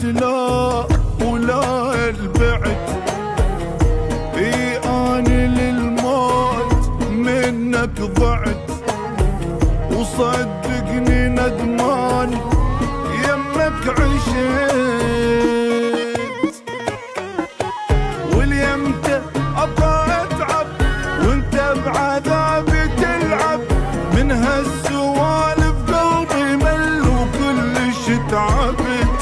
لا ولا البعد في آني للموت منك ضعت، وصدقني ندمان يمك عشت، واليمتى ابغى اتعب وانت بعذابي تلعب، من هالسوالف قلبي مل وكلش تعبت،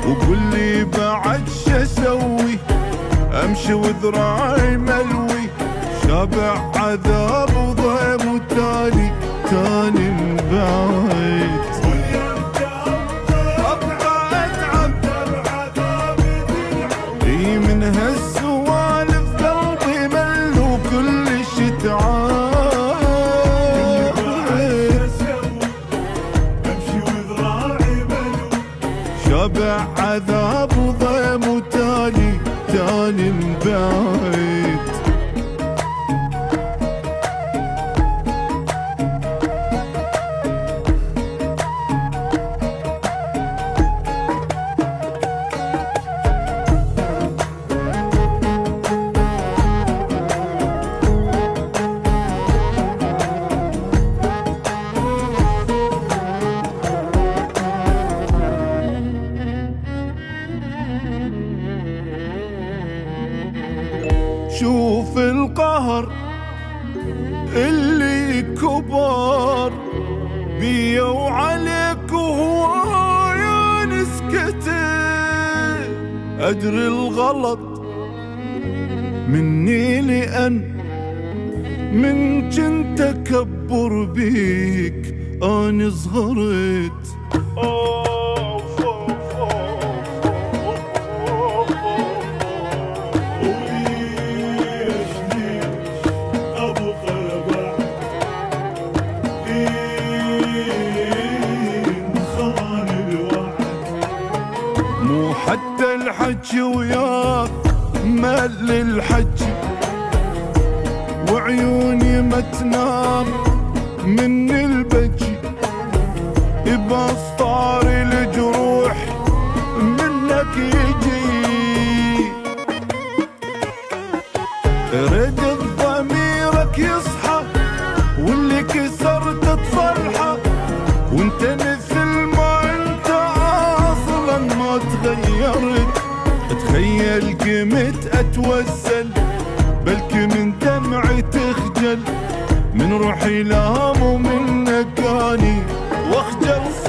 وقول لي بعد شسوي امشي وذراعي ملوي، شابع عذاب وضيم وتاني مبايت، ابغى اتعب بعذابي تلعب، اي من هالسوالف قلبي مل وكلش تعب، امشي وذراعي ملوي، شابع عذاب وضيم وتاني مبايت. شوف القهر اللي كبر بيا وعليك وهوايا نسكت، أدري الغلط مني لأن من كنت أكبر بيك أنا صغرت، مو حتى الحكي وياك مل الحكي، وعيوني ما تنام من البكي، بأسطار الجروح منك يجي، رد ضميرك يصحى واللي كسرت تصلحه، وانت مثل ما انت اصلا ما تغيرت، تخيل قمت اتوسل بلكي من دمعي تخجل، من روحي لام ومنك اني واخجل.